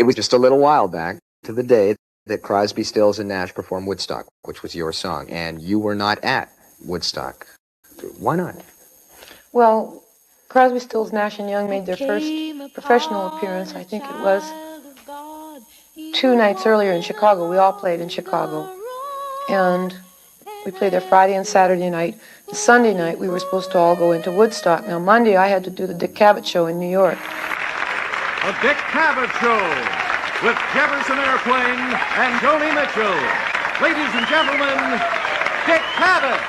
It was just a little while back to the day that Crosby, Stills, and Nash performed Woodstock, which was your song, and you were not at Woodstock. Why not? Well, Crosby, Stills, Nash and Young made their first professional appearance, I think it was 2 nights earlier in Chicago. We all played in Chicago. And we played there Friday and Saturday night. And Sunday night, we were supposed to all go into Woodstock. Now, Monday, I had to do the Dick Cavett show in New York. The Dick Cavett Show with Jefferson Airplane and Joni Mitchell. Ladies and gentlemen, Dick Cavett.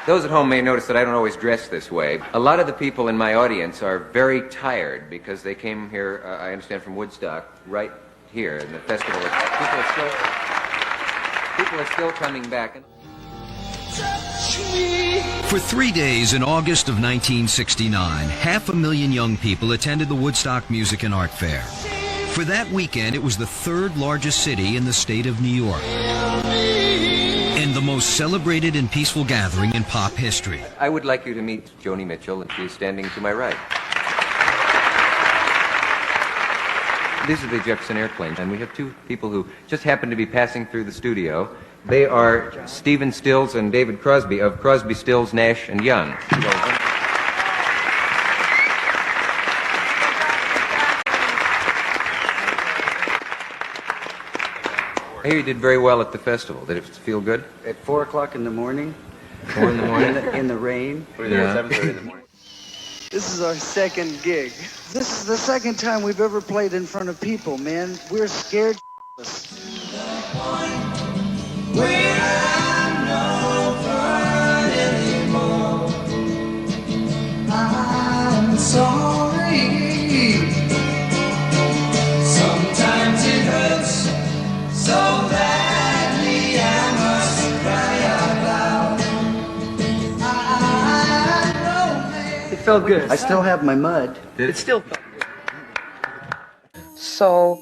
Those at home may notice that I don't always dress this way. A lot of the people in my audience are very tired because they came here, I understand, from Woodstock, right here in the festival. People are still coming back. For 3 days in August of 1969, 500,000 young people attended the Woodstock Music and Art Fair. For that weekend, it was the 3rd largest city in the state of New York, and the most celebrated and peaceful gathering in pop history. I would like you to meet Joni Mitchell, and she is standing to my right. These are the Jefferson Airplanes, and we have 2 people who just happen to be passing through the studio. They are Stephen Stills and David Crosby of Crosby, Stills, Nash and Young. I hear you did very well at the festival. Did it feel good? At 4 o'clock in the morning. 4 in the morning? In the rain. We were there at 7:30 in the morning. This is our second gig. This is the second time we've ever played in front of people, man. We're scared. I'm sorry. Sometimes it hurts so badly I must cry out loud. It felt good. I still have my mud. It still felt good. So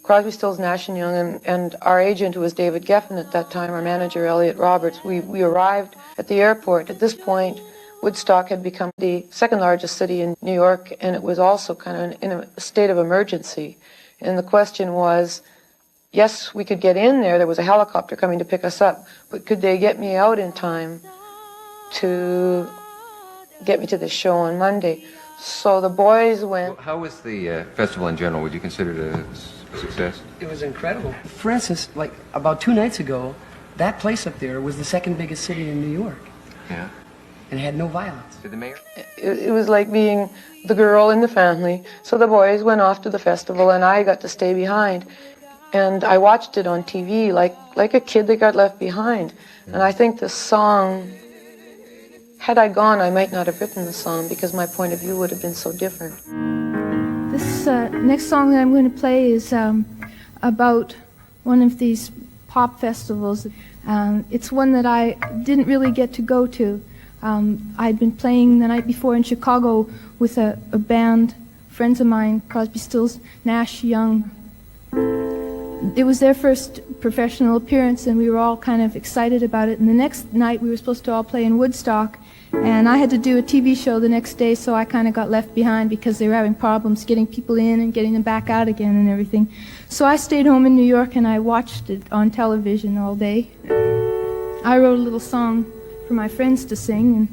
Crosby, Stills, Nash and Young, and our agent, who was David Geffen at that time, our manager, Elliot Roberts, we arrived at the airport. At this point, Woodstock had become the 2nd largest city in New York, and it was also kind of in a state of emergency. And the question was, yes, we could get in there. There was a helicopter coming to pick us up, but could they get me out in time to get me to the show on Monday? So the boys went. How was the festival in general? Would you consider it a success? It was incredible. For instance, like about 2 nights ago, that place up there was the 2nd biggest city in New York. Yeah. And had no violence. Did the mayor? It was like being the girl in the family. So the boys went off to the festival, and I got to stay behind. And I watched it on TV like a kid that got left behind. And I think the song, had I gone, I might not have written the song because my point of view would have been so different. This next song that I'm going to play is about one of these pop festivals. It's one that I didn't really get to go to. I'd been playing the night before in Chicago with a band, friends of mine, Crosby, Stills, Nash, Young. It was their first professional appearance, and we were all kind of excited about it. And the next night we were supposed to all play in Woodstock, and I had to do a TV show the next day, so I kind of got left behind because they were having problems getting people in and getting them back out again and everything. So I stayed home in New York and I watched it on television all day. I wrote a little song for my friends to sing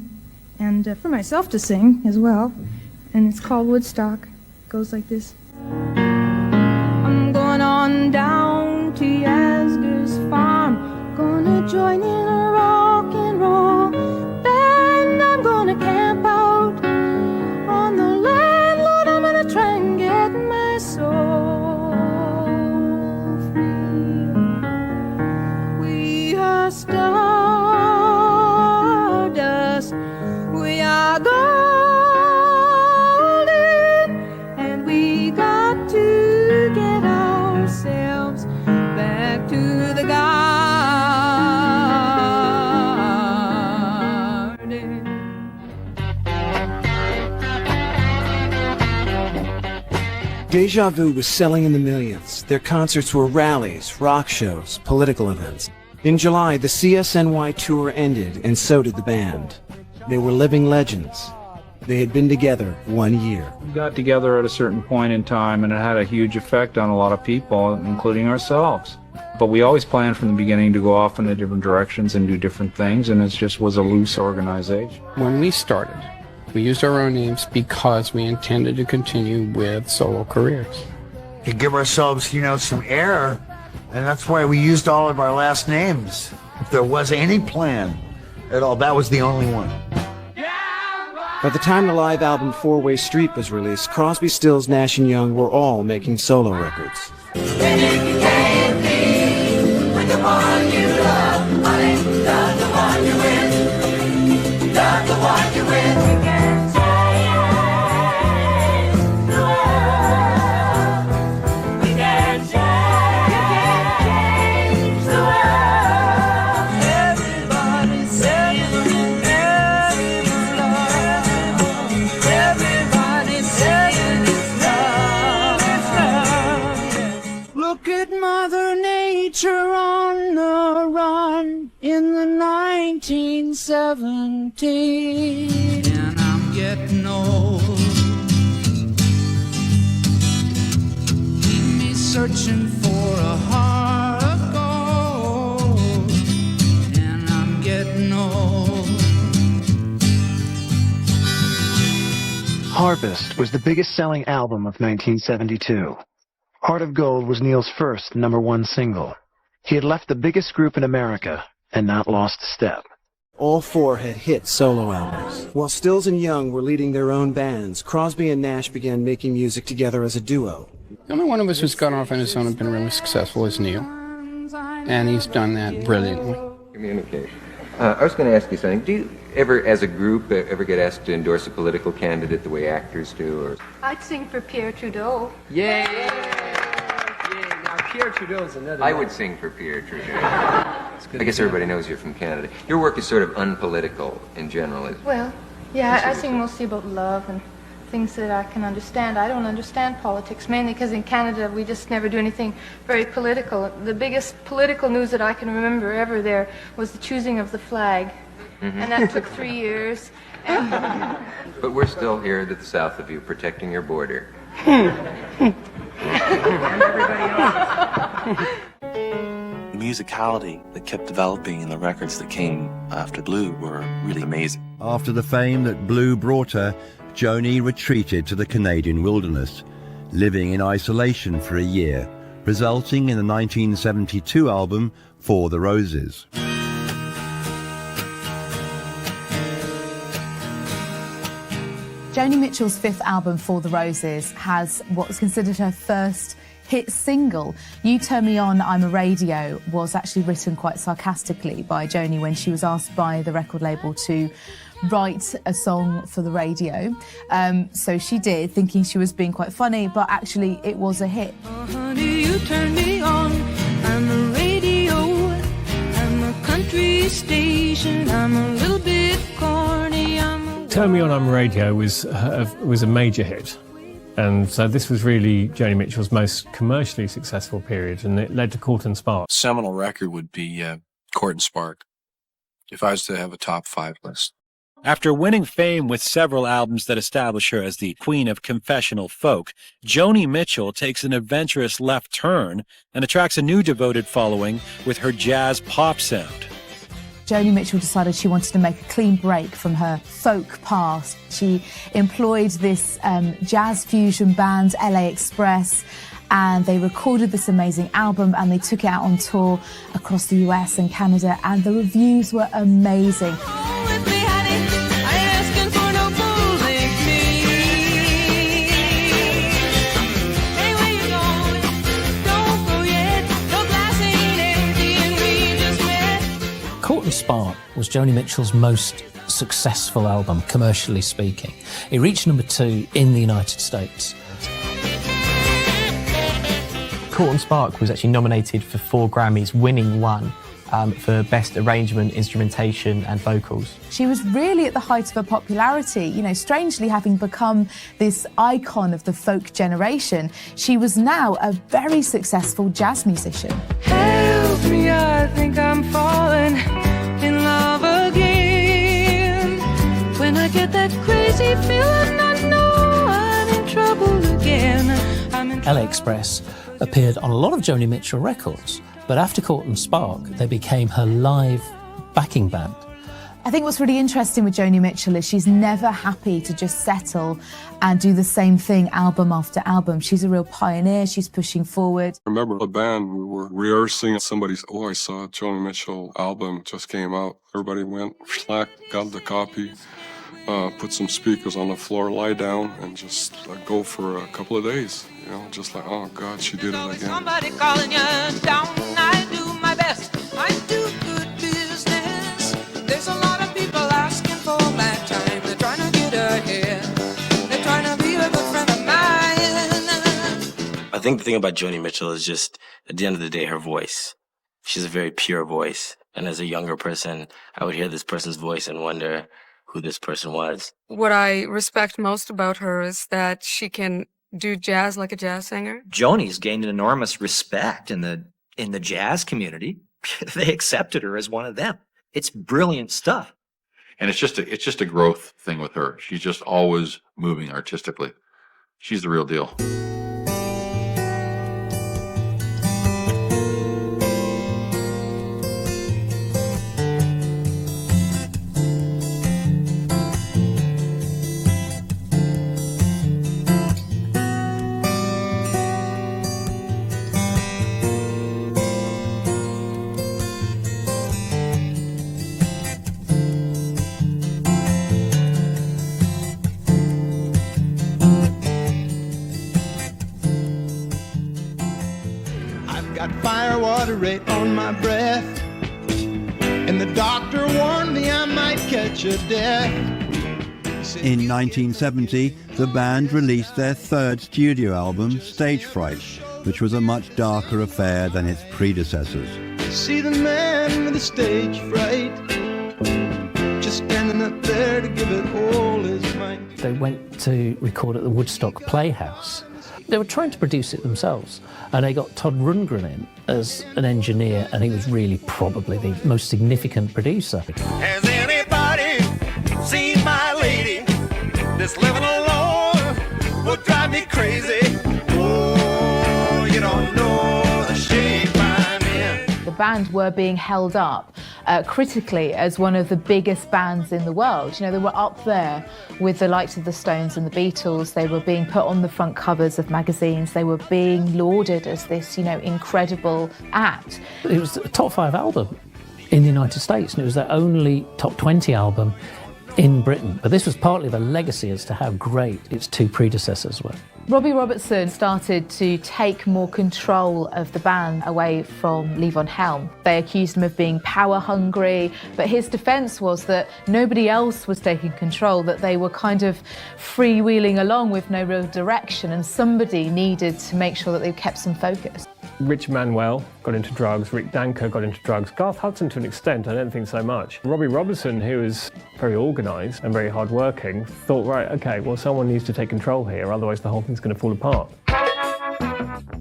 and for myself to sing as well, and it's called Woodstock. It goes like this. I'm going on down to Yasgur's farm, gonna join in a rock and roll band. I'm gonna camp out on the land, Lord, I'm gonna try and get my soul free. We are stardust, we are golden, and we got to get ourselves back to the garden. Deja Vu was selling in the millions. Their concerts were rallies, rock shows, political events. In July, the CSNY tour ended, and so did the band. They were living legends. They had been together 1 year. We got together at a certain point in time, and it had a huge effect on a lot of people, including ourselves. But we always planned from the beginning to go off in the different directions and do different things, and it just was a loose organization. When we started, we used our own names because we intended to continue with solo careers. To give ourselves, some air, and that's why we used all of our last names. If there was any plan at all, that was the only one. By the time the live album Four-Way Street was released, Crosby, Stills, Nash & Young were all making solo records. Look at Mother Nature on the run in the 1970s, and I'm getting old. Keep me searching for a heart of gold, and I'm getting old. Harvest was the biggest selling album of 1972. Heart of Gold was Neil's first #1 single. He had left the biggest group in America and not lost a step. All four had hit solo albums. While Stills and Young were leading their own bands, Crosby and Nash began making music together as a duo. The only one of us who's gone off on his own and been really successful is Neil, and he's done that brilliantly. Communication. I was going to ask you something. Do you ever, as a group, ever get asked to endorse a political candidate the way actors do? Or? I'd sing for Pierre Trudeau. Yeah. Now Pierre Trudeau's another. I would sing for Pierre Trudeau. I guess everybody knows you're from Canada. Your work is sort of unpolitical in general. Well, yeah, I sing mostly about love and things that I can understand. I don't understand politics, mainly because in Canada we just never do anything very political. The biggest political news that I can remember ever there was the choosing of the flag. And that took 3 years. But we're still here at the south of you, protecting your border. The musicality that kept developing in the records that came after Blue were really amazing. After the fame that Blue brought her, Joni retreated to the Canadian wilderness, living in isolation for a year, resulting in the 1972 album For the Roses. Joni Mitchell's fifth album, For the Roses, has what was considered her first hit single. You Turn Me On, I'm a Radio was actually written quite sarcastically by Joni when she was asked by the record label to write a song for the radio. So she did, thinking she was being quite funny, but actually it was a hit. Oh, honey, you turn me on. I'm a radio. I'm a country station. I'm a little bit corny. Turn Me On, I'm a Radio was a major hit. And so this was really Joni Mitchell's most commercially successful period, and it led to Court and Spark. Seminal record would be Court and Spark, if I was to have a top 5 list. After winning fame with several albums that establish her as the queen of confessional folk, Joni Mitchell takes an adventurous left turn and attracts a new devoted following with her jazz pop sound. Joni Mitchell decided she wanted to make a clean break from her folk past. She employed this jazz fusion band, LA Express, and they recorded this amazing album and they took it out on tour across the US and Canada, and the reviews were amazing. Court and Spark was Joni Mitchell's most successful album, commercially speaking. It reached #2 in the United States. Court and Spark was actually nominated for 4 Grammys, winning 1 for Best Arrangement, Instrumentation and Vocals. She was really at the height of her popularity, you know, strangely having become this icon of the folk generation. She was now a very successful jazz musician. Help me, I think I'm falling in love again. When I get that crazy me feeling I know I'm in trouble again. LA Express appeared on a lot of Joni Mitchell records, but after Court and Spark, they became her live backing band. I think what's really interesting with Joni Mitchell is she's never happy to just settle and do the same thing album after album. She's a real pioneer, she's pushing forward. I remember a band, we were rehearsing, somebody's, oh, I saw Joni Mitchell album just came out. Everybody went, got the copy, put some speakers on the floor, lie down, and just go for a couple of days. You know, just like, oh God, she did it again. Somebody calling you down, I do my best, I do good business. There's a lot of people asking for my time, they're trying to get ahead, they're trying to be a good friend of mine. I think the thing about Joni Mitchell is just, at the end of the day, her voice. She's a very pure voice, and as a younger person, I would hear this person's voice and wonder who this person was. What I respect most about her is that she can do jazz like a jazz singer. Joni's gained an enormous respect in the jazz community. They accepted her as one of them. It's brilliant stuff. And it's just a growth thing with her. She's just always moving artistically. She's the real deal. Firewater right on my breath, and the doctor warned me I might catch a death. In 1970, the band released their third studio album, Stage Fright, which was a much darker affair than its predecessors. See the man with the stage fright, just standing up there to give it all his might. They went to record at the Woodstock Playhouse. They were trying to produce it themselves, and they got Todd Rundgren in as an engineer, and he was really probably the most significant producer. Has anybody seen my lady? This living alone will drive me crazy. Oh, you don't know the shape I'm in. The band were being held up critically as one of the biggest bands in the world. You know, they were up there with the likes of the Stones and the Beatles. They were being put on the front covers of magazines. They were being lauded as this, you know, incredible act. It was a top 5 album in the United States, and it was their only top 20 album in Britain. But this was partly the legacy as to how great its two predecessors were. Robbie Robertson started to take more control of the band away from Levon Helm. They accused him of being power hungry, but his defense was that nobody else was taking control, that they were kind of freewheeling along with no real direction, and somebody needed to make sure that they kept some focus. Rich Manuel got into drugs, Rick Danko got into drugs, Garth Hudson to an extent, I don't think so much. Robbie Robertson, who was very organised and very hard-working, thought, right, okay, well, someone needs to take control here, otherwise the whole thing's going to fall apart.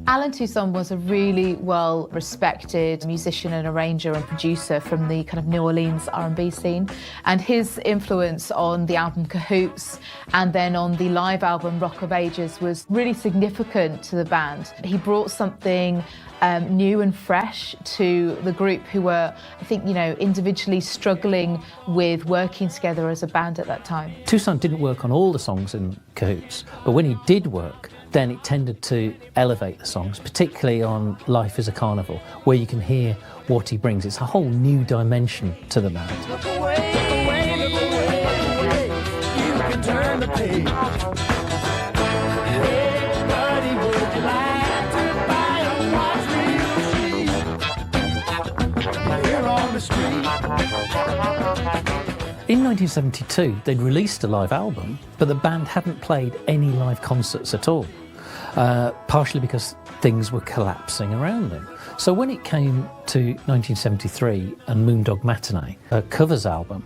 Alan Toussaint was a really well-respected musician and arranger and producer from the kind of New Orleans R&B scene, and his influence on the album Cahoots and then on the live album Rock of Ages was really significant to the band. He brought something new and fresh to the group, who were, I think, you know, individually struggling with working together as a band at that time. Toussaint didn't work on all the songs in Cahoots, but when he did work, then it tended to elevate the songs, particularly on Life is a Carnival, where you can hear what he brings. It's a whole new dimension to the band. Look away, look away, look away, look away. You can turn the page. Hey, buddy, would you like to buy a watch real cheap? Here on the street. In 1972, they'd released a live album, but the band hadn't played any live concerts at all, partially because things were collapsing around them. So when it came to 1973 and Moondog Matinee, a covers album,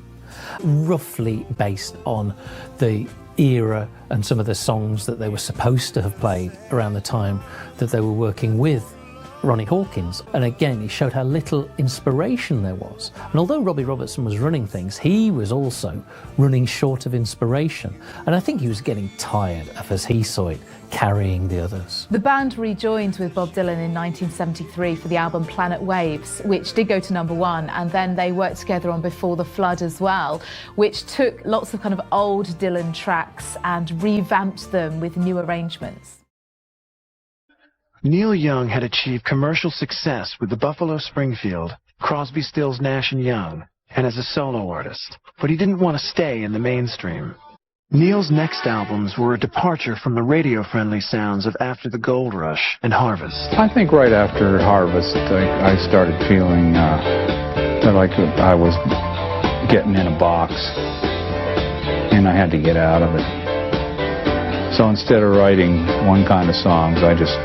roughly based on the era and some of the songs that they were supposed to have played around the time that they were working with Ronnie Hawkins. And again, he showed how little inspiration there was. And although Robbie Robertson was running things, he was also running short of inspiration. And I think he was getting tired of, as he saw it, carrying the others. The band rejoined with Bob Dylan in 1973 for the album Planet Waves, which did go to #1, and then they worked together on Before the Flood as well, which took lots of kind of old Dylan tracks and revamped them with new arrangements. Neil Young had achieved commercial success with the Buffalo Springfield, Crosby, Stills, Nash & Young, and as a solo artist, but he didn't want to stay in the mainstream. Neil's next albums were a departure from the radio-friendly sounds of After the Gold Rush and Harvest. I think right after Harvest, I started feeling like I was getting in a box, and I had to get out of it. So instead of writing one kind of songs, I just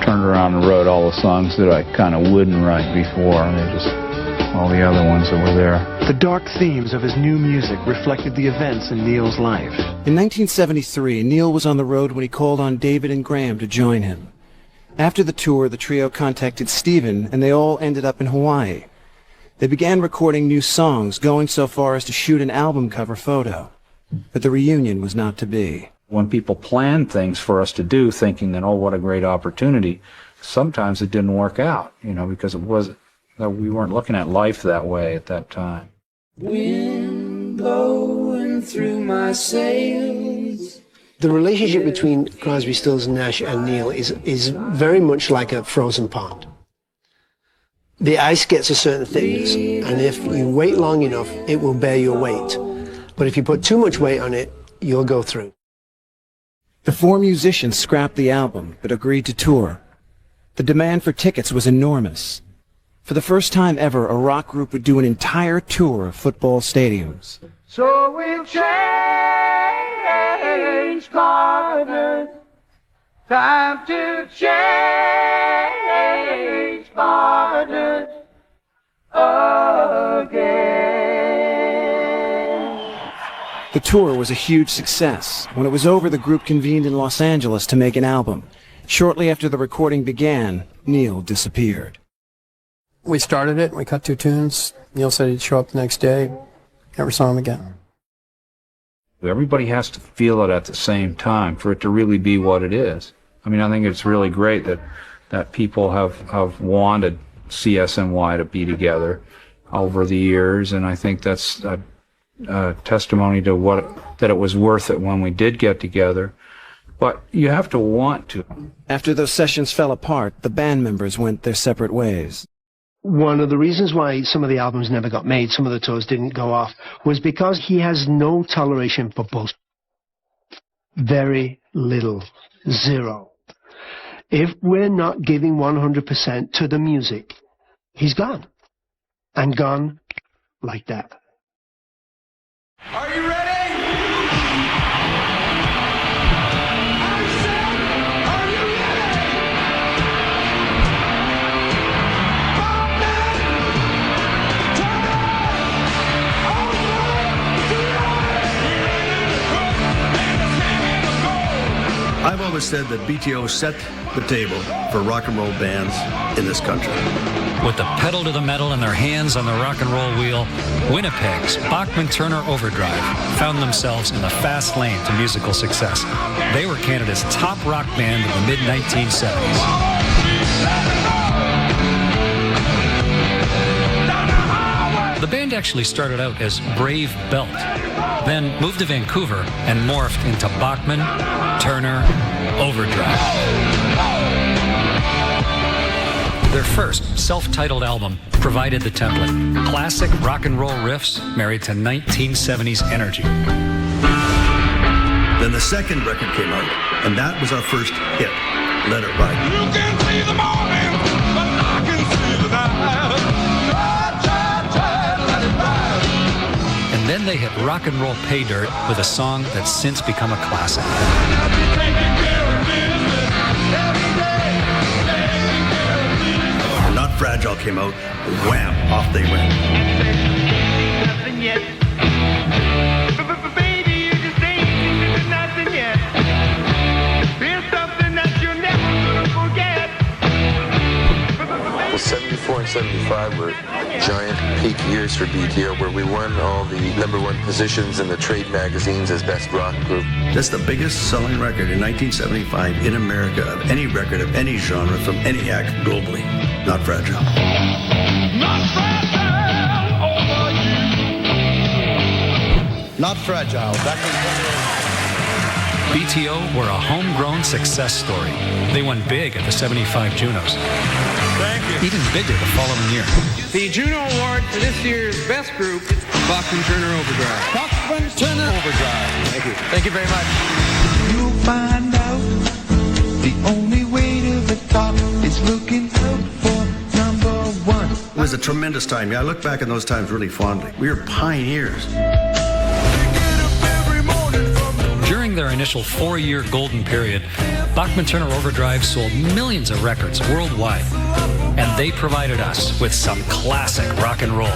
turned around and wrote all the songs that I kind of wouldn't write before, and they just all the other ones that were there. The dark themes of his new music reflected the events in Neil's life. In 1973, Neil was on the road when he called on David and Graham to join him. After the tour, the trio contacted Stephen, and they all ended up in Hawaii. They began recording new songs, going so far as to shoot an album cover photo. But the reunion was not to be. When people planned things for us to do, thinking that, oh, what a great opportunity, sometimes it didn't work out, because we weren't looking at life that way at that time. Wind blowing through my sails. The relationship between Crosby, Stills, Nash and Neil is very much like a frozen pond. The ice gets a certain thickness, and if you wait long enough, it will bear your weight. But if you put too much weight on it, you'll go through. The four musicians scrapped the album, but agreed to tour. The demand for tickets was enormous. For the first time ever, a rock group would do an entire tour of football stadiums. So we change partners. Time to change partners again. The tour was a huge success. When it was over, the group convened in Los Angeles to make an album. Shortly after the recording began, Neil disappeared. We started it, we cut 2 tunes. Neil said he'd show up the next day. Never saw him again. Everybody has to feel it at the same time for it to really be what it is. I mean, I think it's really great that people have wanted CSNY to be together over the years, and I think that's a testimony to that it was worth it when we did get together. But you have to want to. After those sessions fell apart, the band members went their separate ways. One of the reasons why some of the albums never got made, some of the tours didn't go off, was because he has no toleration for bullshit. Very little. Zero. If we're not giving 100% to the music, he's gone. And gone like that. Are you ready? I've always said that BTO set the table for rock and roll bands in this country. With the pedal to the metal and their hands on the rock and roll wheel, Winnipeg's Bachman-Turner Overdrive found themselves in the fast lane to musical success. They were Canada's top rock band in the mid-1970s. The band actually started out as Brave Belt, then moved to Vancouver and morphed into Bachman Turner Overdrive. Their first self-titled album provided the template. Classic rock and roll riffs married to 1970s energy. Then the second record came out, and that was our first hit, Let It Ride. You can see the morning, but I can see the night. Let it ride. And then they hit rock and roll pay dirt with a song that's since become a classic. Not Fragile came out, wham, off they went. Nothing yet. Baby, you just ain't nothing yet. Here's something that you're never gonna forget. 1975 were giant peak years for BTO, where we won all the #1 positions in the trade magazines as best rock group. That's the biggest selling record in 1975 in America of any record of any genre from any act globally. Not Fragile. Not Fragile. That was BTO were a homegrown success story. They won big at the 75 Junos. Thank you. Even bigger the following year. The Juno Award for this year's best group, Bachman Turner Overdrive. Bachman Turner Overdrive. Thank you. Thank you very much. You'll find out the only way to the top is looking out for #1. It was a tremendous time. Yeah, I look back at those times really fondly. We were pioneers. During their initial 4-year golden period, Bachman Turner Overdrive sold millions of records worldwide, and they provided us with some classic rock and roll.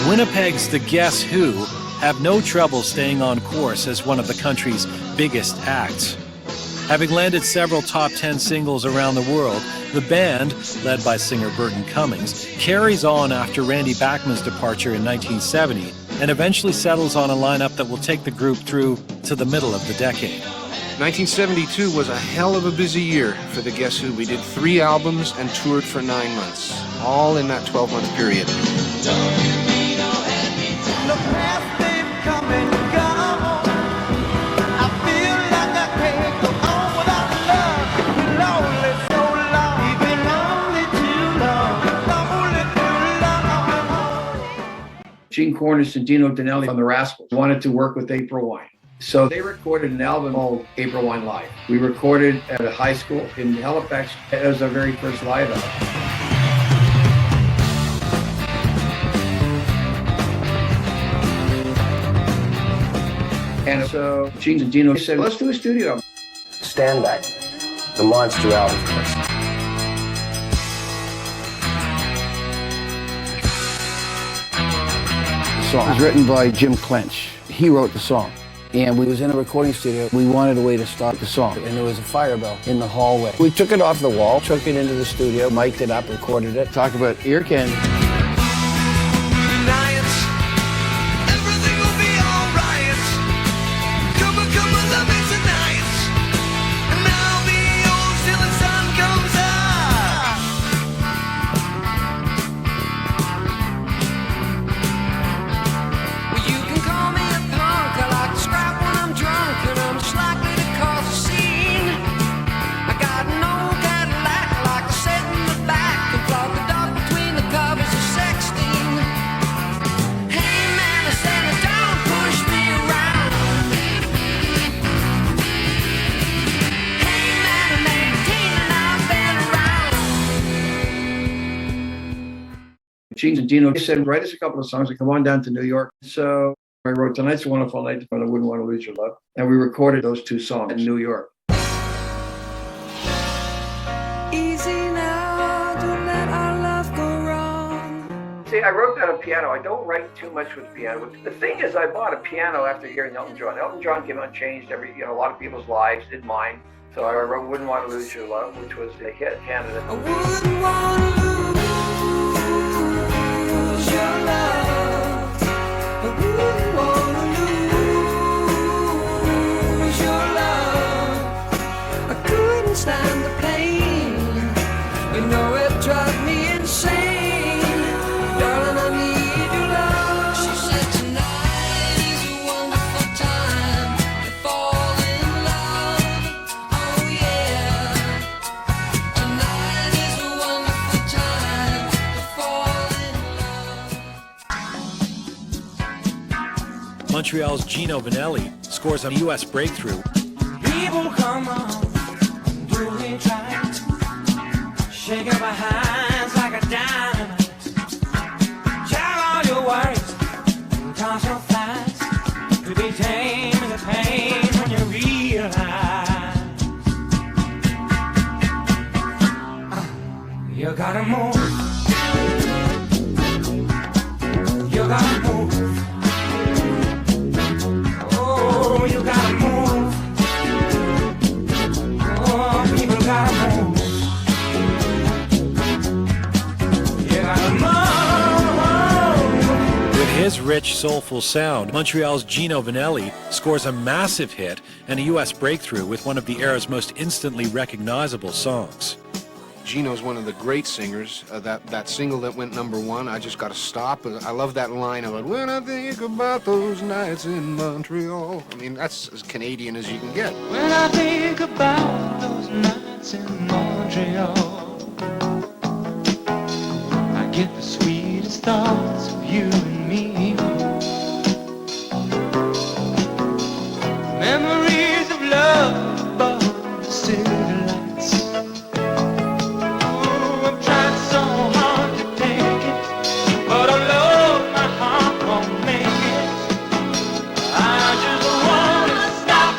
Winnipeg's The Guess Who have no trouble staying on course as one of the country's biggest acts. Having landed several top 10 singles around the world, the band, led by singer Burton Cummings, carries on after Randy Bachman's departure in 1970 and eventually settles on a lineup that will take the group through to the middle of the decade. 1972 was a hell of a busy year for the Guess Who. We did 3 albums and toured for 9 months, all in that 12-month period. Gene Cornish and Dino Danelli on the Rascals wanted to work with April Wine. So they recorded an album called April Wine Live. We recorded at a high school in Halifax. It was our very first live album. And so Gene and Dino said, let's do a studio album. Stand Back, the Monster album for us. The song was written by Jim Clench. He wrote the song. And we was in a recording studio. We wanted a way to start the song. And there was a fire bell in the hallway. We took it off the wall, took it into the studio, mic'd it up, recorded it. Talk about ear candy. Gene and Dino said, write us a couple of songs and come on down to New York. So I wrote Tonight's a Wonderful Night and I Wouldn't Want to Lose Your Love. And we recorded those 2 songs in New York. Easy now, don't let our love go wrong. See, I wrote that on piano. I don't write too much with piano. The thing is, I bought a piano after hearing Elton John. Elton John came out and changed a lot of people's lives, did mine. So I wrote Wouldn't Want to Lose Your Love, which was a hit in Canada. I wouldn't want to lose your love. I wouldn't want to lose your love. I couldn't stand the pain. You know it drives me insane. Darling, I need your love. She said tonight is a wonderful time to fall in love. Oh yeah. Tonight is a wonderful time to fall in love. Montreal's Gino Vanelli scores a U.S. breakthrough. People come on, do it right. Shake up my hands like a dynamite. Tell all your worries, toss your flies. To be tame in the pain when you realize you gotta move. You gotta move. rich, soulful sound, Montreal's Gino Vanelli scores a massive hit and a U.S. breakthrough with one of the era's most instantly recognizable songs. Gino's one of the great singers. That single that went #1, I Just Gotta Stop. I love that line of it. When I think about those nights in Montreal. I mean, that's as Canadian as you can get. When I think about those nights in Montreal, I get the sweetest thoughts of you and me. Memories of love above the city lights. Oh, I'm trying so hard to take it, but I love my heart won't make it. I just wanna stop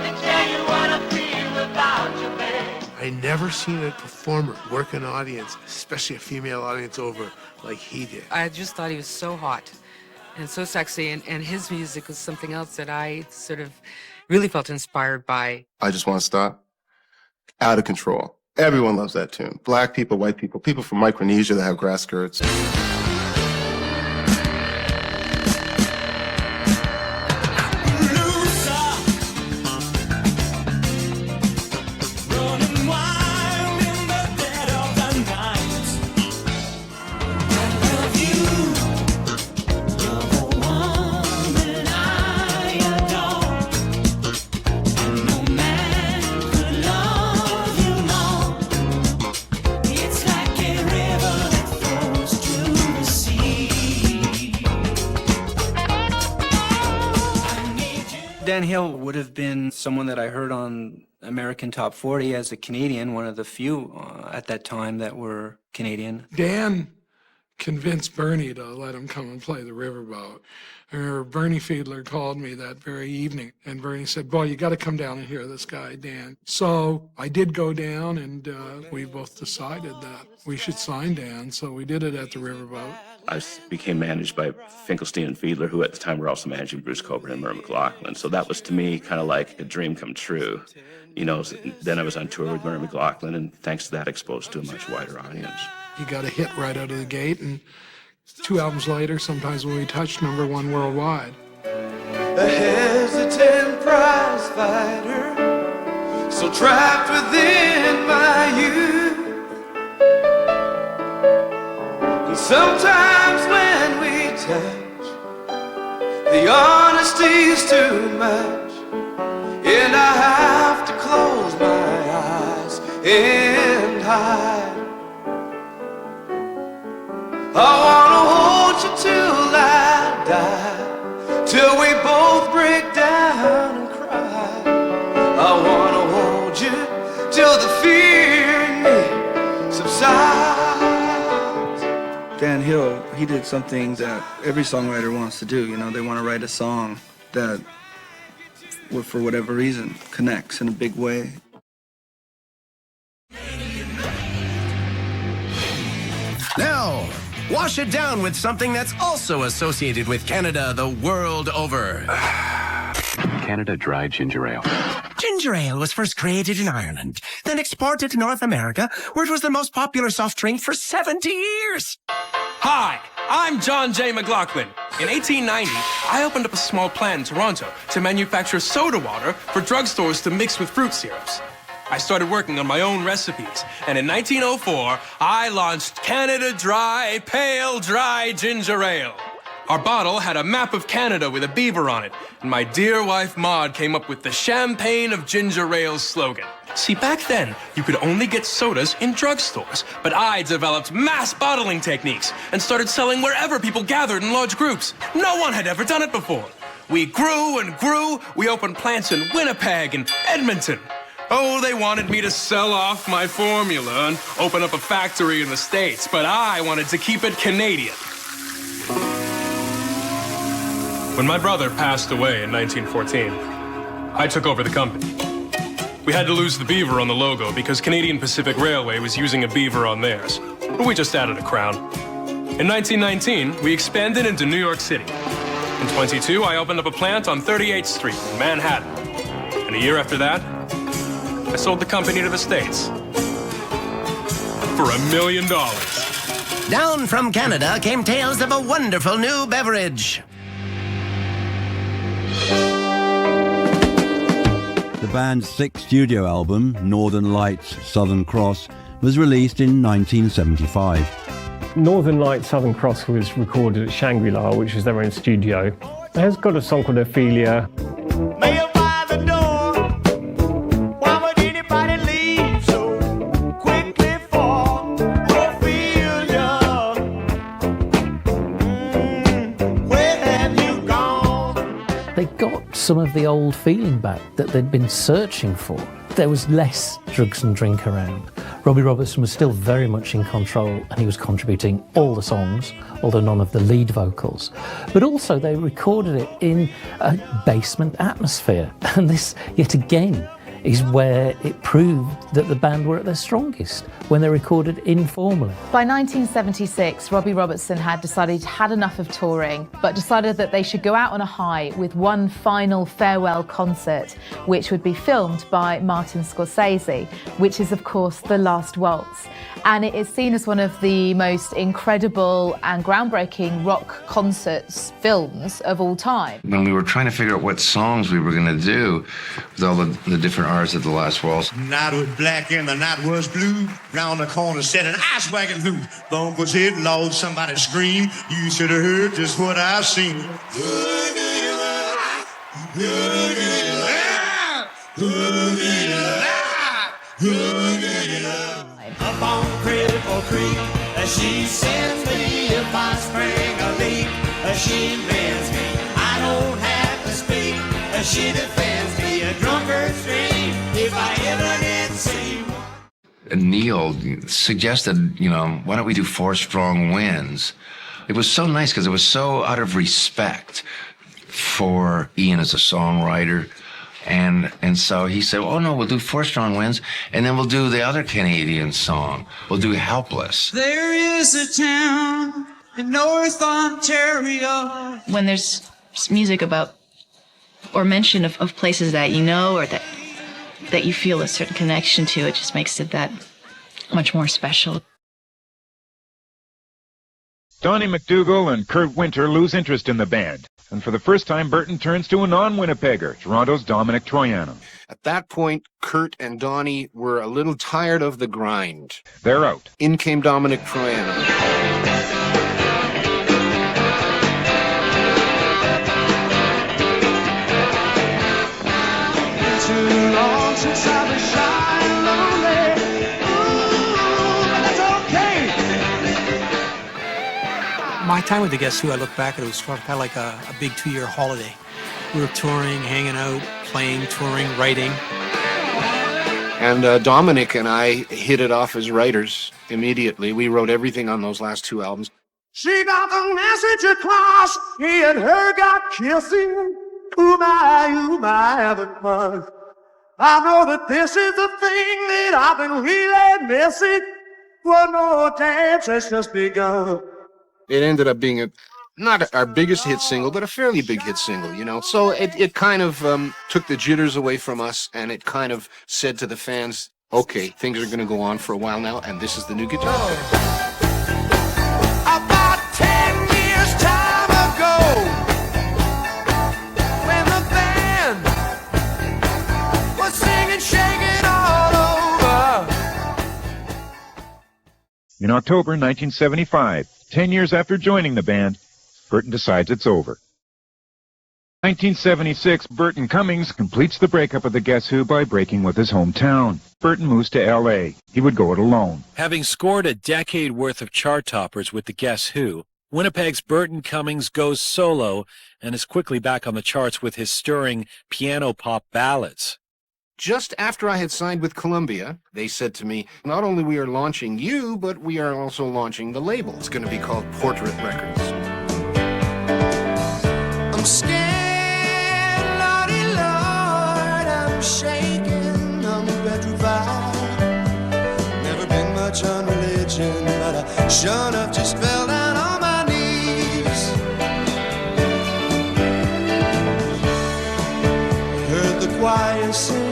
and tell you what I feel about you, babe. I never seen a performer work an audience, especially a female audience, over like he did. I just thought he was so hot and so sexy, and his music was something else that I sort of really felt inspired by. I Just Want to Stop. Out of control. Everyone loves that tune. Black people, white people, people from Micronesia that have grass skirts. Dan Hill would have been someone that I heard on American Top 40 as a Canadian, one of the few at that time that were Canadian. Dan convinced Bernie to let him come and play the riverboat. I remember Bernie Fiedler called me that very evening, and Bernie said, boy, you got to come down and hear this guy, Dan. So I did go down, and we both decided that we should sign Dan, so we did it at the riverboat. I became managed by Finkelstein and Fiedler, who at the time were also managing Bruce Cockburn and Murray McLaughlin. So that was, to me, kind of like a dream come true. You know, then I was on tour with Murray McLaughlin, and thanks to that, exposed to a much wider audience. He got a hit right out of the gate, and 2 albums later, Sometimes When We Touch, #1 worldwide. A hesitant prize fighter, so trapped within my youth. And sometimes when we touch, the honesty's too much, and I have to close my eyes and hide. I wanna hold you till I die, till we both break down and cry. I wanna hold you till the fear in me subsides. Dan Hill, he did something that every songwriter wants to do. You know, they want to write a song that, for whatever reason, connects in a big way. Now, wash it down with something that's also associated with Canada the world over. Canada Dry Ginger Ale. Ginger ale was first created in Ireland, then exported to North America, where it was the most popular soft drink for 70 years. Hi, I'm John J. McLaughlin. In 1890, I opened up a small plant in Toronto to manufacture soda water for drugstores to mix with fruit syrups. I started working on my own recipes, and in 1904, I launched Canada Dry Pale Dry Ginger Ale. Our bottle had a map of Canada with a beaver on it, and my dear wife Maud came up with the Champagne of Ginger Ale slogan. See, back then, you could only get sodas in drugstores, but I developed mass bottling techniques and started selling wherever people gathered in large groups. No one had ever done it before. We grew and grew. We opened plants in Winnipeg and Edmonton. Oh, they wanted me to sell off my formula and open up a factory in the States, but I wanted to keep it Canadian. When my brother passed away in 1914, I took over the company. We had to lose the beaver on the logo because Canadian Pacific Railway was using a beaver on theirs, but we just added a crown. In 1919, we expanded into New York City. In 22, I opened up a plant on 38th Street in Manhattan. And a year after that, I sold the company to the States for $1 million. Down from Canada came tales of a wonderful new beverage. The band's sixth studio album, Northern Lights, Southern Cross, was released in 1975. Northern Lights, Southern Cross was recorded at Shangri-La, which was their own studio. It has got a song called Ophelia. They got some of the old feeling back that they'd been searching for. There was less drugs and drink around. Robbie Robertson was still very much in control and he was contributing all the songs, although none of the lead vocals. But also they recorded it in a basement atmosphere. And this, yet again, is where it proved that the band were at their strongest, when they recorded informally. By 1976, Robbie Robertson had decided he'd had enough of touring, but decided that they should go out on a high with one final farewell concert, which would be filmed by Martin Scorsese, which is, of course, The Last Waltz. And it is seen as one of the most incredible and groundbreaking rock concerts films of all time. When we were trying to figure out what songs we were going to do with all the different artists of The Last Waltz. Night was black and the night was blue. Round the corner sat an ice wagon through. Thump was hit, Lord, somebody scream. You should have heard just what I've seen. Up on Critical Creek, she sends me if I spring a leak. She bends me, I don't have to speak. She defends me, a drunkard's stream, if I ever did see one. Neil suggested, why don't we do Four Strong Winds? It was so nice because it was so out of respect for Ian as a songwriter. And so he said, oh no, we'll do Four Strong Winds, and then we'll do the other Canadian song. We'll do Helpless. There is a town in North Ontario. When there's music about or mention of places that you know or that you feel a certain connection to, it just makes it that much more special. Donnie McDougall and Kurt Winter lose interest in the band, and for the first time Burton turns to a non-Winnipegger, Toronto's Dominic Troiano. At that point, Kurt and Donnie were a little tired of the grind. They're out. In came Dominic Troiano. Too long since I've been shy and lonely. Ooh, but that's okay. My time with the Guess Who, I look back at it was kind of like a big 2-year holiday. We were touring, hanging out, playing, touring, writing. And Dominic and I hit it off as writers immediately. We wrote everything on those last 2 albums. She got the message across. He and her got kissing. Ooh my, having fun. I know that this is the thing that I've been really missing. One more dance has just begun. It ended up being not our biggest hit single, but a fairly big hit single, So it kind of took the jitters away from us, and it kind of said to the fans, okay, things are going to go on for a while now, and this is the new guitar. About 10 years time ago, when the band was singing, shaking all over. In October 1975, 10 years after joining the band, Burton decides it's over. 1976, Burton Cummings completes the breakup of the Guess Who by breaking with his hometown. Burton moves to L.A. He would go it alone. Having scored a decade worth of chart toppers with the Guess Who, Winnipeg's Burton Cummings goes solo and is quickly back on the charts with his stirring piano pop ballads. Just after I had signed with Columbia, they said to me, not only we are launching you, but we are also launching the label. It's going to be called Portrait Records. I'm scared, Lordy Lord, I'm shaking, I'm petrified. Never been much on religion, but I sure enough just fell down on my knees. Heard the choir singing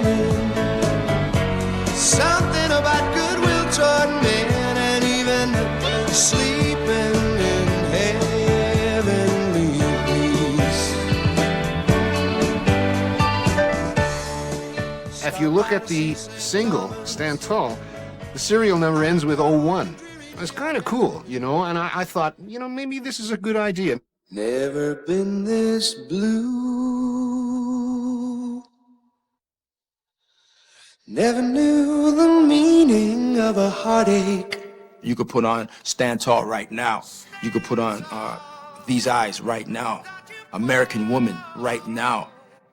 something about goodwill toward men, and even sleep look at the single, Stand Tall, the serial number ends with 01. It's kind of cool, you know, and I thought, you know, maybe this is a good idea. Never been this blue. Never knew the meaning of a heartache. You could put on Stand Tall right now. You could put on These Eyes right now. American Woman right now.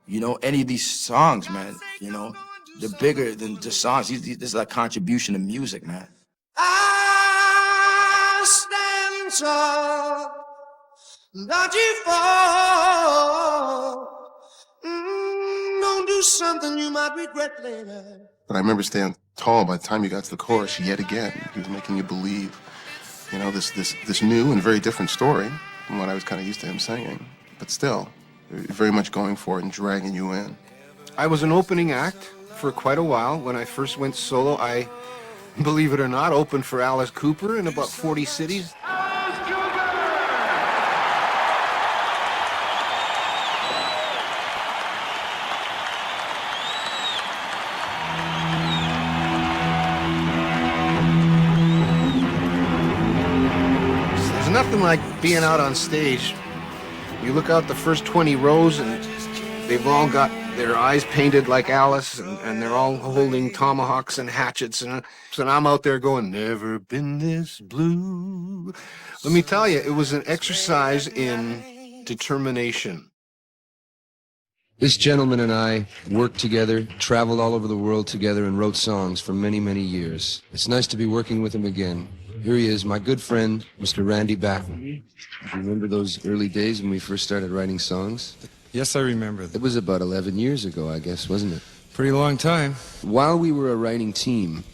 You know, any of these songs, man, you know, they're bigger than just songs. This is a contribution to music, man. I stand tall, don't you fall. Don't do something you might regret later. But I remember Stand Tall, by the time you got to the chorus, yet again, he was making you believe, you know, this new and very different story from what I was kind of used to him singing. But still, very much going for it and dragging you in. I was an opening act for quite a while. When I first went solo, I, believe it or not, opened for Alice Cooper in about 40 cities. There's nothing like being out on stage. You look out the first 20 rows and they've all got their eyes painted like Alice and they're all holding tomahawks and hatchets and I'm out there going, never been this blue. Let me tell you, it was an exercise in determination. This gentleman and I worked together, traveled all over the world together, and wrote songs for many, many years. It's nice to be working with him again. Here he is, my good friend, Mr. Randy Batten. Do you remember those early days when we first started writing songs? Yes, I remember. It was about 11 years ago, I guess, wasn't it? Pretty long time. While we were a writing team,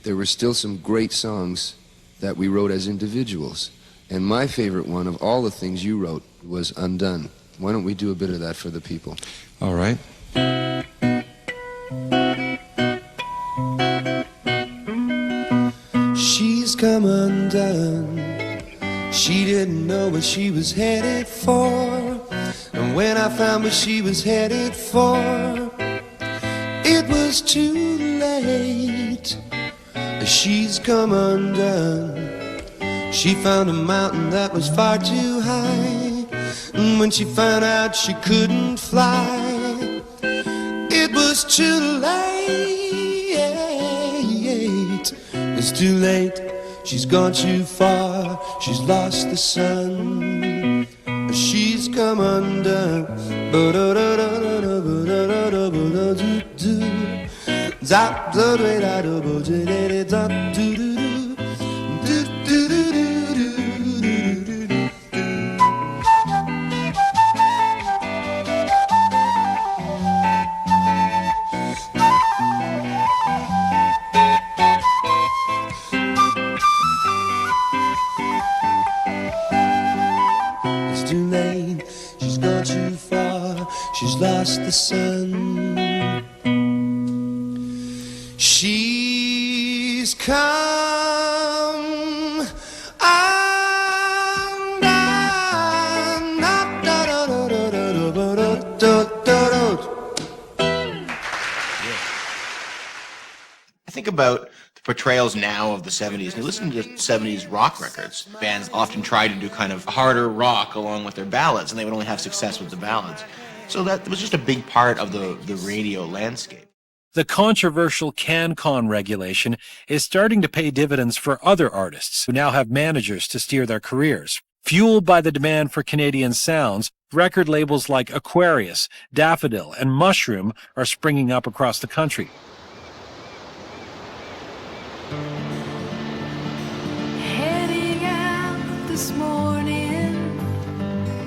there were still some great songs that we wrote as individuals. And my favorite one of all the things you wrote was Undone. Why don't we do a bit of that for the people? All right. She's come undone. She didn't know what she was headed for. And when I found what she was headed for, it was too late. She's come undone. She found a mountain that was far too high. And when she found out she couldn't fly, it was too late. It's too late. She's gone too far. She's lost the sun. She's come undone. She's lost the sun. She's come I think about the portrayals now of the 70s. And you listen to 70s rock records. Bands often try to do kind of harder rock along with their ballads, and they would only have success with the ballads. So that was just a big part of the radio landscape. The controversial CanCon regulation is starting to pay dividends for other artists who now have managers to steer their careers. Fueled by the demand for Canadian sounds, record labels like Aquarius, Daffodil, and Mushroom are springing up across the country. Heading out this morning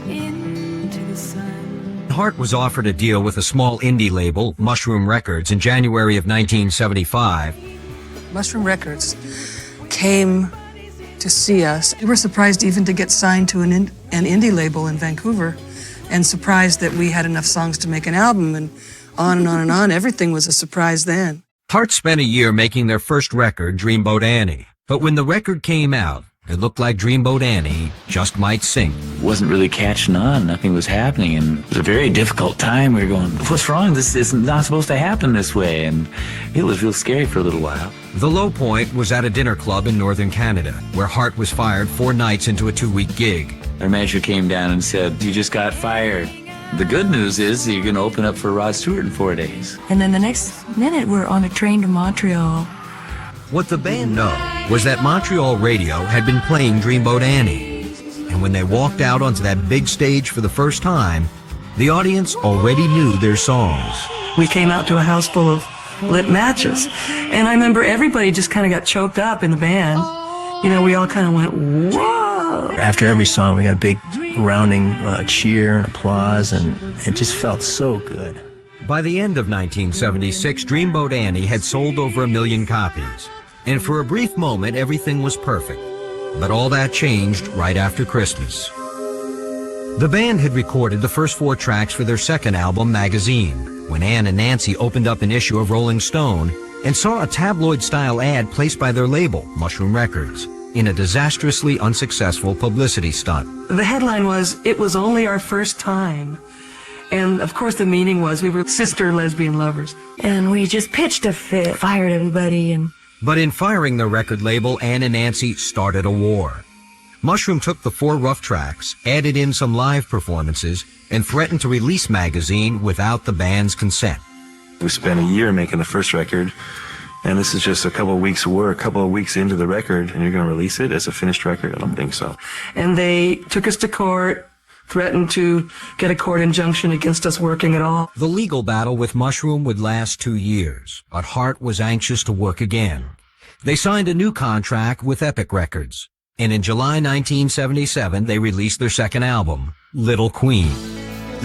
into the sun. Hart was offered a deal with a small indie label, Mushroom Records, in January of 1975. Mushroom Records came to see us. We were surprised even to get signed to an indie label in Vancouver, and surprised that we had enough songs to make an album, and on and on and on. Everything was a surprise then. Hart spent a year making their first record, Dreamboat Annie. But when the record came out, It looked like Dreamboat Annie just might sink. Wasn't really catching on. Nothing was happening, and it was a very difficult time. We were going, what's wrong? This is not supposed to happen this way, and it was real scary for a little while. The low point was at a dinner club in northern Canada, where Hart was fired 4 nights into a 2-week gig. Our manager came down and said, you just got fired. The good news is you're going to open up for Rod Stewart in 4 days. And then the next minute, we're on a train to Montreal. What the band knew was that Montreal radio had been playing Dreamboat Annie. And when they walked out onto that big stage for the first time, the audience already knew their songs. We came out to a house full of lit matches. And I remember everybody just kind of got choked up in the band. You know, we all kind of went, whoa. After every song, we got a big rounding cheer and applause, and it just felt so good. By the end of 1976, Dreamboat Annie had sold over 1 million copies. And for a brief moment, everything was perfect. But all that changed right after Christmas. The band had recorded the first 4 tracks for their second album, Magazine, when Ann and Nancy opened up an issue of Rolling Stone and saw a tabloid-style ad placed by their label, Mushroom Records, in a disastrously unsuccessful publicity stunt. The headline was, "It was only our first time." And of course the meaning was we were sister lesbian lovers. And we just pitched a fit, fired everybody, and... But in firing the record label, Ann and Nancy started a war. Mushroom took the 4 rough tracks, added in some live performances, and threatened to release Magazine without the band's consent. We spent a year making the first record, and this is just a couple of weeks' work, a couple of weeks into the record, and you're going to release it as a finished record? I don't think so. And they took us to court, threatened to get a court injunction against us working at all. The legal battle with Mushroom would last 2 years, but Hart was anxious to work again. They signed a new contract with Epic Records, and in July 1977, they released their second album, Little Queen.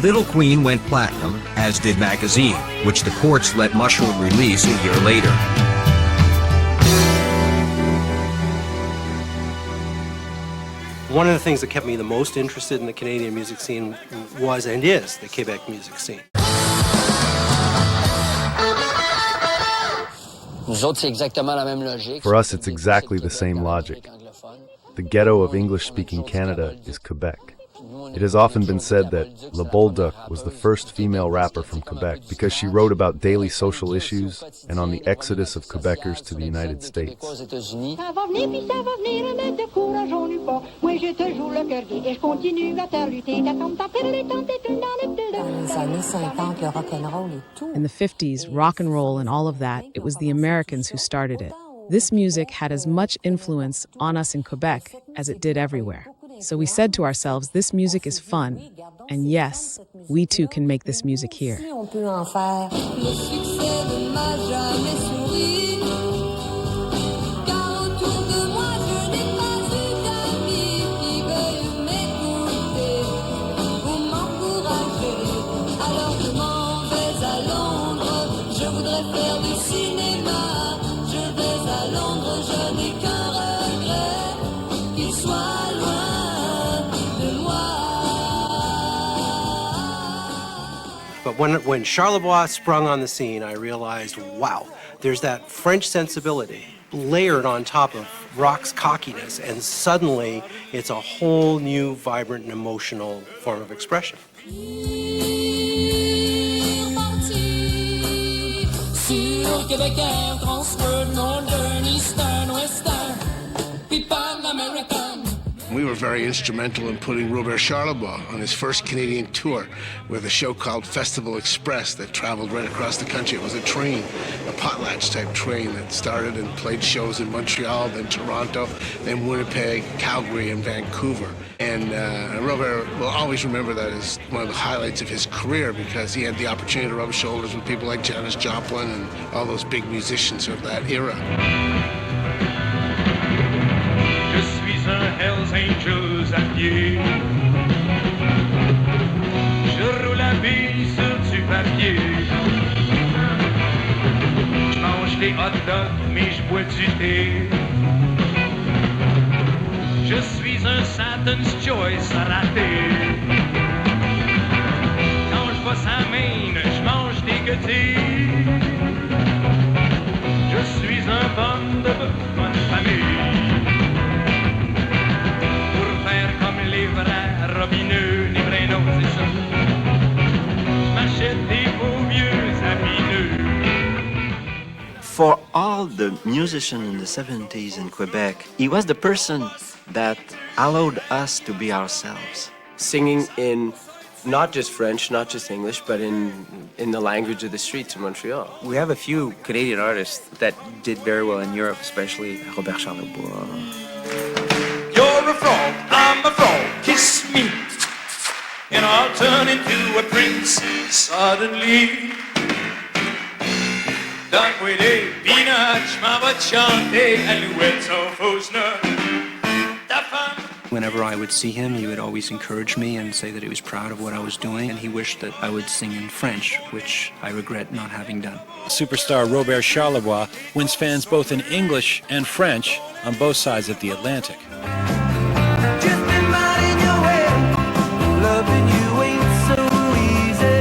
Little Queen went platinum, as did Magazine, which the courts let Mushroom release a year later. One of the things that kept me the most interested in the Canadian music scene was and is the Quebec music scene. For us, it's exactly the same logic. The ghetto of English-speaking Canada is Quebec. It has often been said that La Bolduc was the first female rapper from Quebec because she wrote about daily social issues and on the exodus of Quebecers to the United States. In the 50s, rock and roll and all of that, it was the Americans who started it. This music had as much influence on us in Quebec as it did everywhere. So we said to ourselves, this music is fun, and yes, we too can make this music here. But when Charlevoix sprung on the scene, I realized, wow, there's that French sensibility layered on top of rock's cockiness, and suddenly it's a whole new, vibrant, and emotional form of expression. We were very instrumental in putting Robert Charlebois on his first Canadian tour with a show called Festival Express that traveled right across the country. It was a train, a potlatch type train that started and played shows in Montreal, then Toronto, then Winnipeg, Calgary, and Vancouver. And Robert will always remember that as one of the highlights of his career because he had the opportunity to rub shoulders with people like Janis Joplin and all those big musicians of that era. Je suis un Hells Angels à pied. Je roule la bille sur du papier. Je mange des hot dogs, mais je bois du thé. Je suis un Satan's Choice raté. Quand je vais sa Maine, je mange des goûters. Je suis un pomme de bœuf, bonne famille. For all the musicians in the 70s in Quebec, he was the person that allowed us to be ourselves. Singing in not just French, not just English, but in the language of the streets of Montreal. We have a few Canadian artists that did very well in Europe, especially Robert Charlebois. You're a frog, I'm a frog, kiss me, and I'll turn into a prince suddenly. D'acque dei peanuts, ma bacciante, alouettes of Osner. Whenever I would see him, he would always encourage me and say that he was proud of what I was doing, and he wished that I would sing in French, which I regret not having done. Superstar Robert Charlebois wins fans both in English and French on both sides of the Atlantic. Loving you ain't so easy.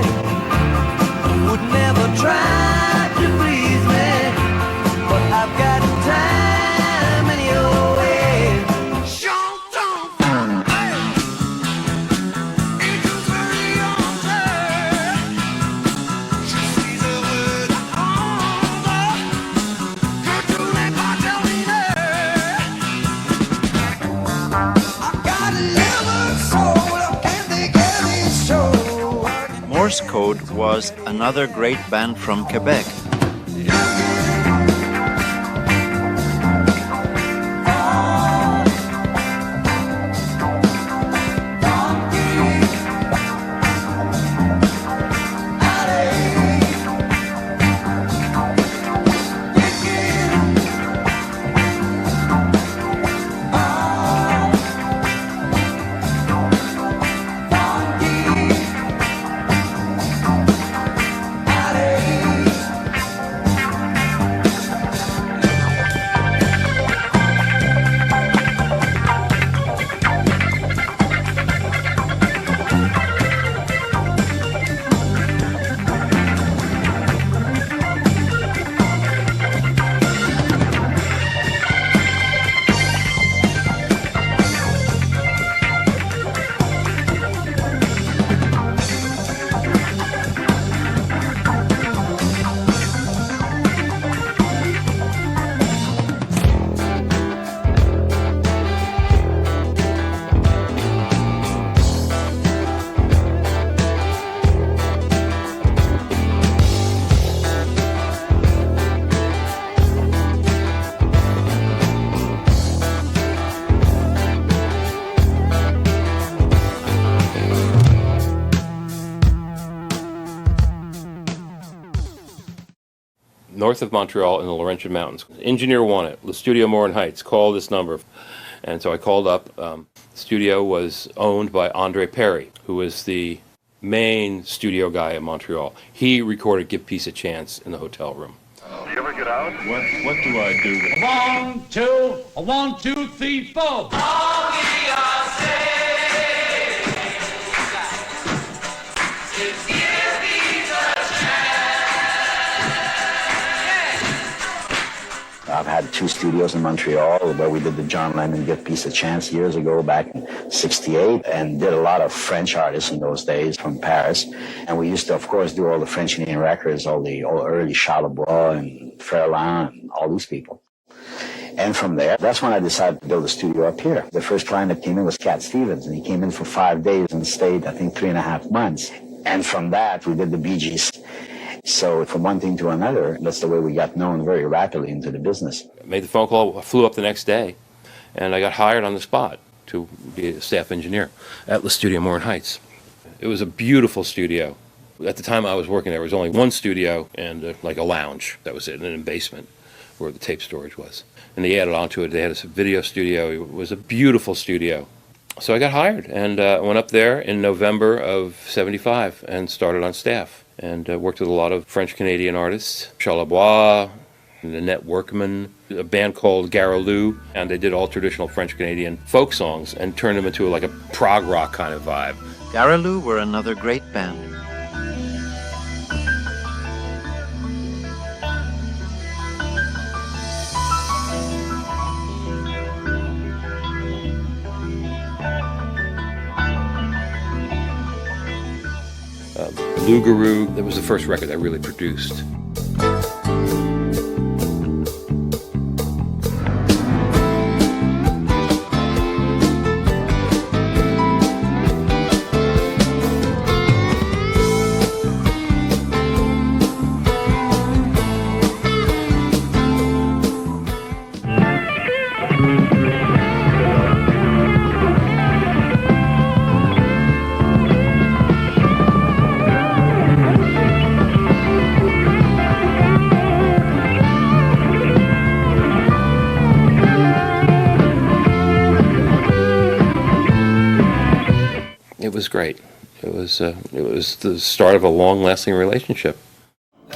Would never try to please me, but I've got time in your way. Morse Code was another great band from Quebec. North of Montreal in the Laurentian Mountains. Engineer wanted Le Studio Morin Heights. Call this number. And so I called up. The studio was owned by Andre Perry, who was the main studio guy in Montreal. He recorded Give Peace a Chance in the hotel room. Do you ever get out? What do I do? 1, 2, 3, 4. I've had 2 studios in Montreal where we did the John Lennon Give Peace a Chance years ago back in '68 and did a lot of French artists in those days from Paris. And we used to, of course, do all the French Canadian records, all the early Charlebois and Ferland and all these people. And from there, that's when I decided to build a studio up here. The first client that came in was Cat Stevens, and he came in for 5 days and stayed, I think, 3.5 months. And from that, we did the Bee Gees. So from one thing to another, that's the way we got known very rapidly into the business. I made the phone call, flew up the next day, and I got hired on the spot to be a staff engineer at Le Studio Morin Heights. It was a beautiful studio. At the time I was working there was only one studio and like a lounge. That was it, and a basement where the tape storage was. And they added onto it, they had a video studio. It was a beautiful studio. So I got hired and went up there in November of '75 and started on staff. And worked with a lot of French-Canadian artists, Charlebois, Nanette Workman, a band called Garalou, and they did all traditional French-Canadian folk songs and turned them into like a prog rock kind of vibe. Garalou were another great band. Lougarou, that was the first record I really produced. was great. It was the start of a long-lasting relationship.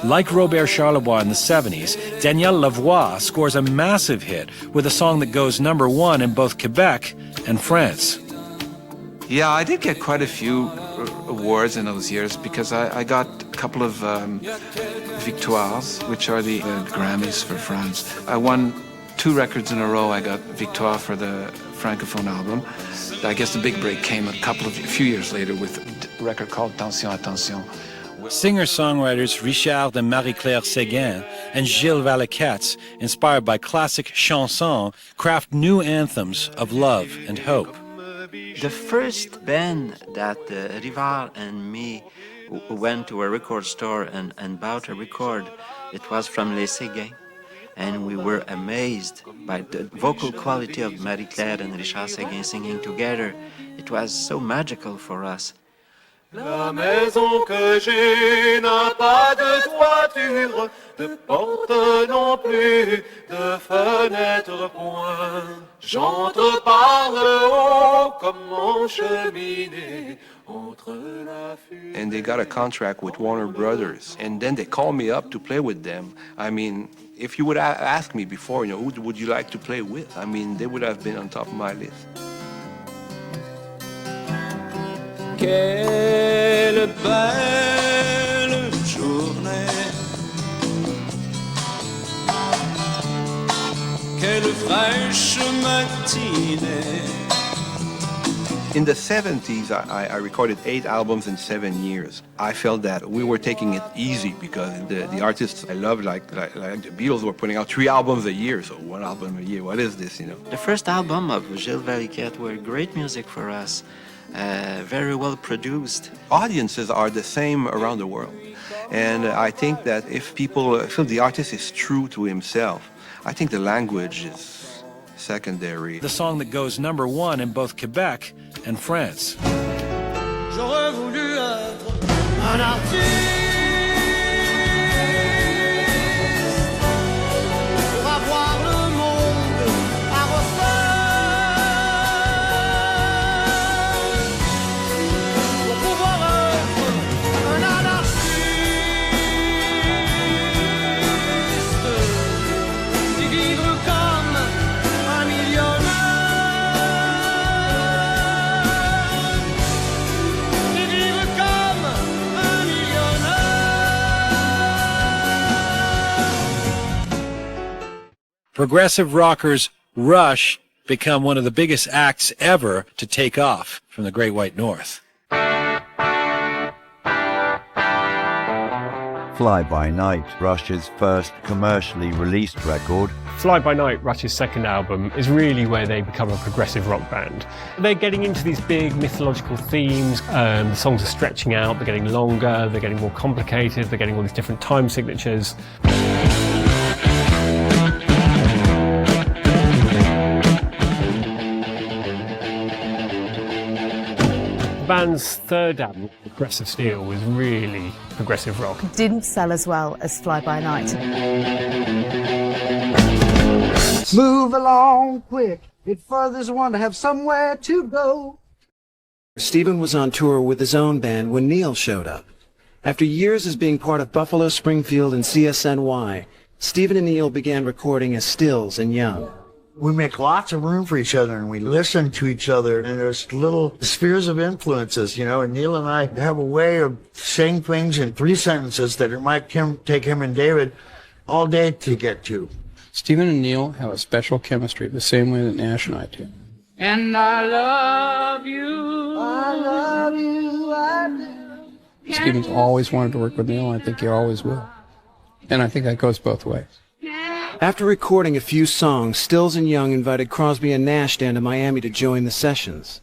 Like Robert Charlebois in the 70s, Danielle Lavoie scores a massive hit with a song that goes #1 in both Quebec and France. Yeah, I did get quite a few awards in those years because I got a couple of victoires, which are the Grammys for France. I won 2 records in a row. I got Victoire for the Francophone album. I guess the big break came a few years later with a record called Attention, Attention. Singer-songwriters Richard and Marie-Claire Séguin and Gilles Vallée-Katz, inspired by classic chansons, craft new anthems of love and hope. The first band that Rivard and me went to a record store and bought a record, it was from Les Séguin. And we were amazed by the vocal quality of Marie-Claire and Richard Séguin singing together. It was so magical for us. La maison que j'ai n'a pas de toiture, de porte non plus, de fenêtre point. J'entre par le haut comme mon cheminée entre la fumée. And they got a contract with Warner Brothers, and then they called me up to play with them. I mean, if you would ask me before, who would you like to play with? I mean, they would have been on top of my list. Quelle belle journée, quelle fraîche matinée. In the 70s, I recorded 8 albums in 7 years. I felt that we were taking it easy because the artists I loved, like the Beatles, were putting out 3 albums a year, so 1 album a year. What is this, The first album of Gilles Vallée-Katz were great music for us. Very well produced. Audiences are the same around the world. And I think that if people feel the artist is true to himself, I think the language is secondary. The song that goes #1 in both Quebec and France. J'aurais voulu être un artiste pour avoir le monde à refaire, pour pouvoir être un anarchiste et vivre comme un millionnaire. Et vivre comme un millionnaire. Progressive rockers Rush become one of the biggest acts ever to take off from the Great White North. Fly By Night, Rush's first commercially released record. Fly By Night, Rush's second album, is really where they become a progressive rock band. They're getting into these big mythological themes. The songs are stretching out, they're getting longer, they're getting more complicated, they're getting all these different time signatures. The band's third album, Progressive Steel, was really progressive rock. Didn't sell as well as Fly By Night. Move along quick, it furthers one to have somewhere to go. Stephen was on tour with his own band when Neil showed up. After years as being part of Buffalo, Springfield, and CSNY, Stephen and Neil began recording as Stills and Young. We make lots of room for each other and we listen to each other, and there's little spheres of influences, and Neil and I have a way of saying things in 3 sentences that it might take him and David all day to get to. Stephen and Neil have a special chemistry, the same way that Nash and I do. And I love you. I love you. I do. Stephen's always wanted to work with Neil, and I think he always will. And I think that goes both ways. After recording a few songs, Stills and Young invited Crosby and Nash down to Miami to join the sessions.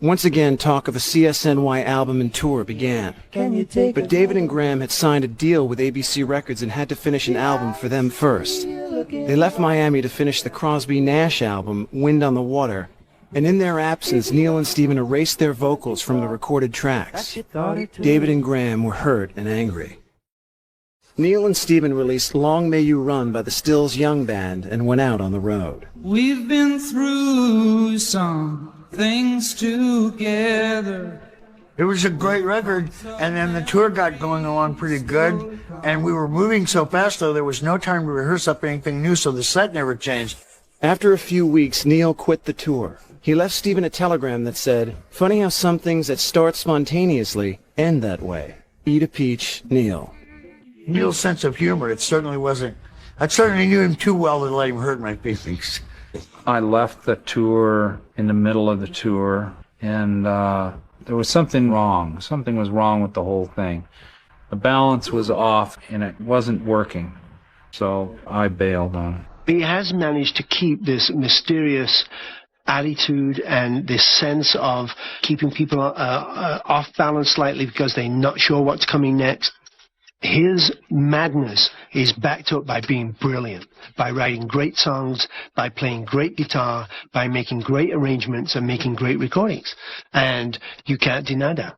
Once again, talk of a CSNY album and tour began. But David and Graham had signed a deal with ABC Records and had to finish an album for them first. They left Miami to finish the Crosby-Nash album, Wind on the Water, and in their absence, Neil and Stephen erased their vocals from the recorded tracks. David and Graham were hurt and angry. Neil and Stephen released Long May You Run by the Stills Young Band and went out on the road. We've been through some things together, It was a great record, and then the tour got going along pretty good, and we were moving so fast, though, there was no time to rehearse up anything new, so the set never changed. After a few weeks, Neil quit the tour. He left Stephen a telegram that said, "Funny how some things that start spontaneously end that way. Eat a peach, Neil." Neil's sense of humor, it certainly wasn't. I certainly knew him too well to let him hurt my feelings. I left the tour in the middle of the tour, and there was something wrong. Something was wrong with the whole thing. The balance was off, and it wasn't working. So I bailed on it. He has managed to keep this mysterious attitude and this sense of keeping people off balance slightly because they're not sure what's coming next. His madness is backed up by being brilliant, by writing great songs, by playing great guitar, by making great arrangements and making great recordings. And you can't deny that.